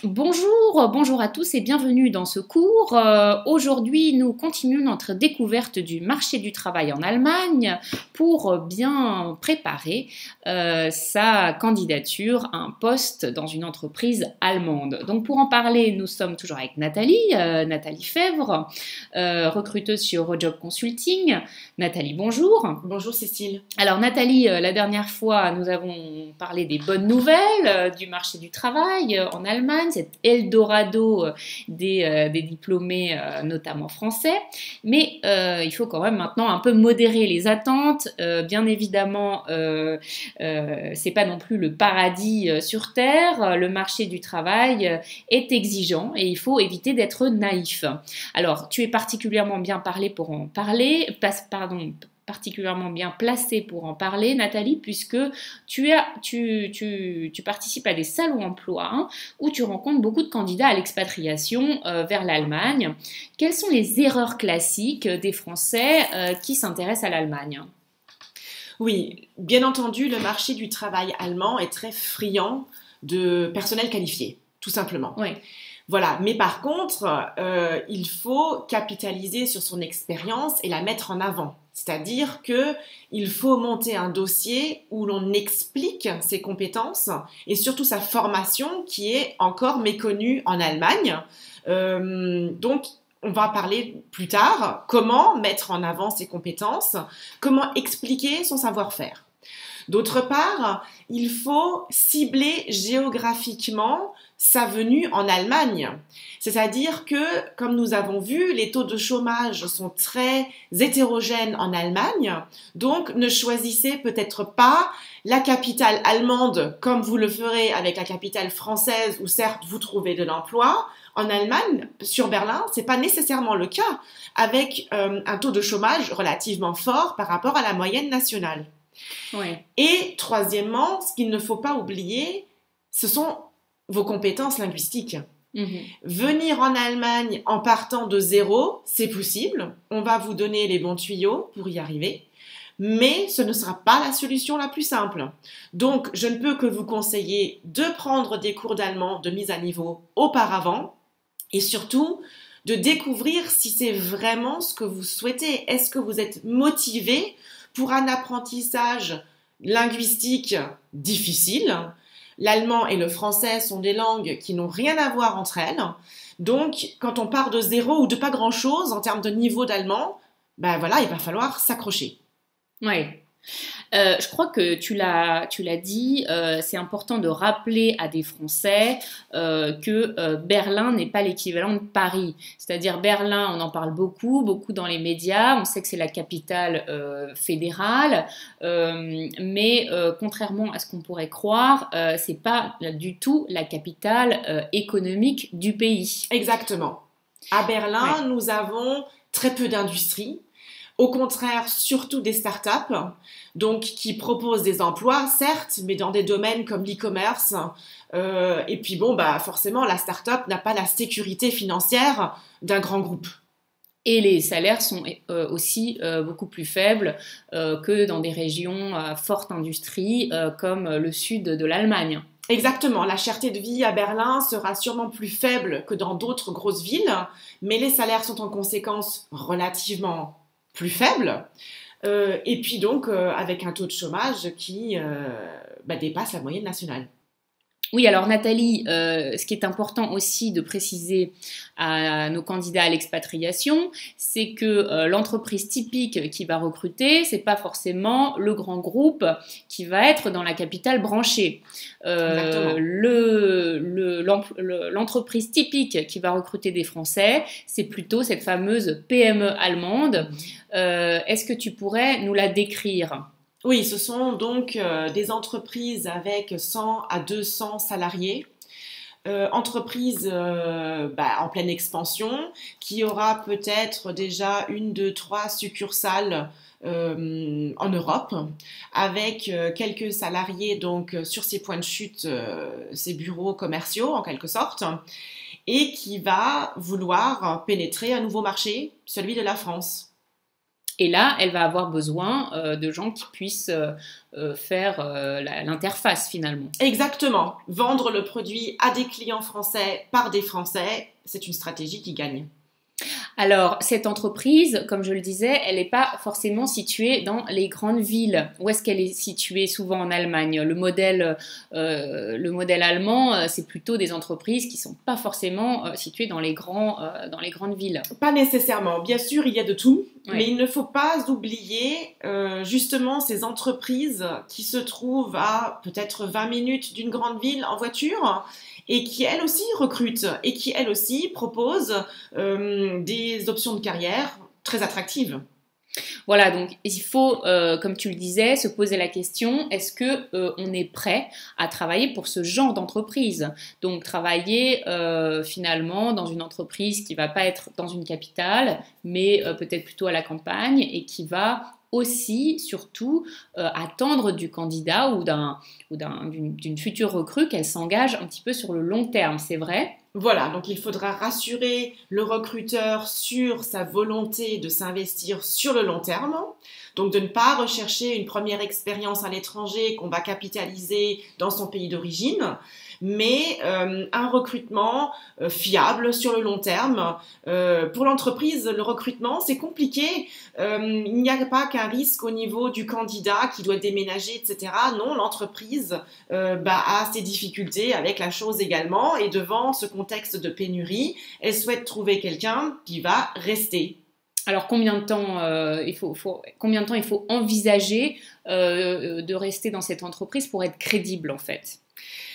Bonjour à tous et bienvenue dans ce cours. Aujourd'hui, nous continuons notre découverte du marché du travail en Allemagne pour bien préparer sa candidature à un poste dans une entreprise allemande. Donc pour en parler, nous sommes toujours avec Nathalie Fèvre, recruteuse chez Eurojob Consulting. Nathalie, bonjour. Bonjour Cécile. Alors Nathalie, la dernière fois, nous avons parlé des bonnes nouvelles du marché du travail en Allemagne, cet Eldorado des diplômés, notamment français. Mais il faut quand même maintenant un peu modérer les attentes. Bien évidemment, c'est pas non plus le paradis sur Terre. Le marché du travail est exigeant et il faut éviter d'être naïf. Alors, tu es particulièrement bien parlé pour en parler, particulièrement bien placée pour en parler, Nathalie, puisque tu participes à des salons emploi où tu rencontres beaucoup de candidats à l'expatriation vers l'Allemagne. Quelles sont les erreurs classiques des Français qui s'intéressent à l'Allemagne ? Oui, bien entendu, le marché du travail allemand est très friand de personnel qualifié, tout simplement. Oui. Voilà, mais par contre, il faut capitaliser sur son expérience et la mettre en avant. C'est-à-dire qu'il faut monter un dossier où l'on explique ses compétences et surtout sa formation qui est encore méconnue en Allemagne. Donc, on va parler plus tard comment mettre en avant ses compétences, comment expliquer son savoir-faire. D'autre part, il faut cibler géographiquement sa venue en Allemagne. C'est-à-dire que, comme nous avons vu, les taux de chômage sont très hétérogènes en Allemagne, donc ne choisissez peut-être pas la capitale allemande comme vous le ferez avec la capitale française où certes vous trouvez de l'emploi. En Allemagne, sur Berlin, ce n'est pas nécessairement le cas, avec un taux de chômage relativement fort par rapport à la moyenne nationale. Ouais. Et troisièmement, ce qu'il ne faut pas oublier, ce sont vos compétences linguistiques. Venir en Allemagne en partant de zéro, c'est possible. On va vous donner les bons tuyaux pour y arriver. Mais ce ne sera pas la solution la plus simple. Donc, je ne peux que vous conseiller de prendre des cours d'allemand de mise à niveau auparavant et surtout de découvrir si c'est vraiment ce que vous souhaitez. Est-ce que vous êtes motivé pour un apprentissage linguistique difficile? L'allemand et le français sont des langues qui n'ont rien à voir entre elles. Donc, quand on part de zéro ou de pas grand-chose en termes de niveau d'allemand, ben voilà, il va falloir s'accrocher. Oui. Je crois que tu l'as dit, c'est important de rappeler à des Français que Berlin n'est pas l'équivalent de Paris. C'est-à-dire Berlin, on en parle beaucoup dans les médias, on sait que c'est la capitale fédérale, mais contrairement à ce qu'on pourrait croire, c'est pas du tout la capitale économique du pays. Exactement. À Berlin, nous avons très peu d'industrie. Au contraire, surtout des startups, donc qui proposent des emplois, certes, mais dans des domaines comme l'e-commerce. Et puis bon, bah forcément, la startup n'a pas la sécurité financière d'un grand groupe. Et les salaires sont aussi beaucoup plus faibles que dans des régions à forte industrie comme le sud de l'Allemagne. Exactement, la cherté de vie à Berlin sera sûrement plus faible que dans d'autres grosses villes, mais les salaires sont en conséquence relativement plus faible, et puis donc avec un taux de chômage qui dépasse la moyenne nationale. Oui, alors Nathalie, ce qui est important aussi de préciser à nos candidats à l'expatriation, c'est que l'entreprise typique qui va recruter, c'est pas forcément le grand groupe qui va être dans la capitale branchée. L'entreprise typique qui va recruter des Français, c'est plutôt cette fameuse PME allemande. Est-ce que tu pourrais nous la décrire ? Oui, ce sont donc des entreprises avec 100 à 200 salariés, entreprise en pleine expansion, qui aura peut-être déjà 1, 2, 3 succursales en Europe, avec quelques salariés donc sur ses points de chute, ses bureaux commerciaux en quelque sorte, et qui va vouloir pénétrer un nouveau marché, celui de la France. Et là, elle va avoir besoin de gens qui puissent faire l'interface finalement. Exactement. Vendre le produit à des clients français par des Français, c'est une stratégie qui gagne. Alors, cette entreprise, comme je le disais, elle n'est pas forcément située dans les grandes villes. Où est-ce qu'elle est située? Souvent en Allemagne. Le modèle allemand, c'est plutôt des entreprises qui ne sont pas forcément situées dans les grandes villes. Pas nécessairement. Bien sûr, il y a de tout, Ouais. mais il ne faut pas oublier justement ces entreprises qui se trouvent à peut-être 20 minutes d'une grande ville en voiture et qui elles aussi recrutent et qui elles aussi proposent des options de carrière très attractives. Voilà, donc il faut, comme tu le disais, se poser la question, est-ce que on est prêt à travailler pour ce genre d'entreprise? Donc travailler finalement dans une entreprise qui va pas être dans une capitale, mais peut-être plutôt à la campagne et qui va aussi, surtout, attendre du candidat ou d'une future recrue qu'elle s'engage un petit peu sur le long terme, c'est vrai? Voilà, donc il faudra rassurer le recruteur sur sa volonté de s'investir sur le long terme, donc de ne pas rechercher une première expérience à l'étranger qu'on va capitaliser dans son pays d'origine, mais un recrutement fiable sur le long terme. Pour l'entreprise, le recrutement, c'est compliqué. Il n'y a pas qu'un risque au niveau du candidat qui doit déménager, etc. Non, l'entreprise a ses difficultés avec la chose également, et devant ce contexte de pénurie, elle souhaite trouver quelqu'un qui va rester. Alors combien de temps il faut envisager de rester dans cette entreprise pour être crédible en fait?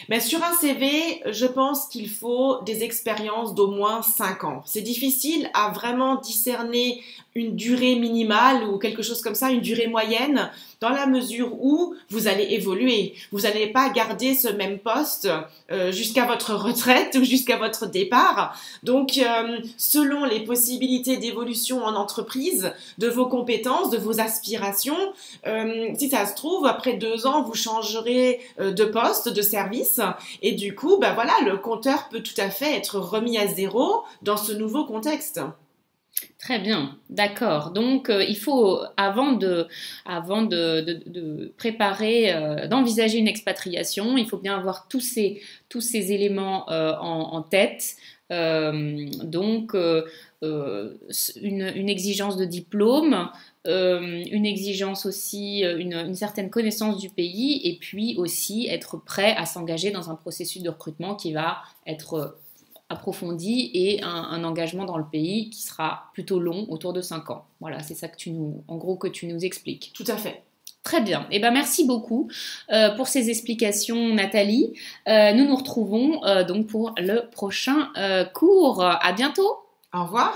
Mais sur un CV, je pense qu'il faut des expériences d'au moins 5 ans. C'est difficile à vraiment discerner une durée minimale ou quelque chose comme ça, une durée moyenne, dans la mesure où vous allez évoluer. Vous n'allez pas garder ce même poste jusqu'à votre retraite ou jusqu'à votre départ. Donc, selon les possibilités d'évolution en entreprise, de vos compétences, de vos aspirations, si ça se trouve, après 2 ans, vous changerez de poste, de service, et du coup, voilà, le compteur peut tout à fait être remis à zéro dans ce nouveau contexte. Très bien, d'accord. Donc, il faut, avant de préparer, d'envisager une expatriation, il faut bien avoir tous ces éléments en tête. Une exigence de diplôme, une exigence aussi, une certaine connaissance du pays, et puis aussi être prêt à s'engager dans un processus de recrutement qui va être approfondi et un engagement dans le pays qui sera plutôt long, autour de 5 ans. Voilà, c'est ça que tu nous expliques. Tout à fait. Très bien. Eh ben, merci beaucoup pour ces explications, Nathalie. Nous nous retrouvons donc pour le prochain cours. À bientôt. Au revoir.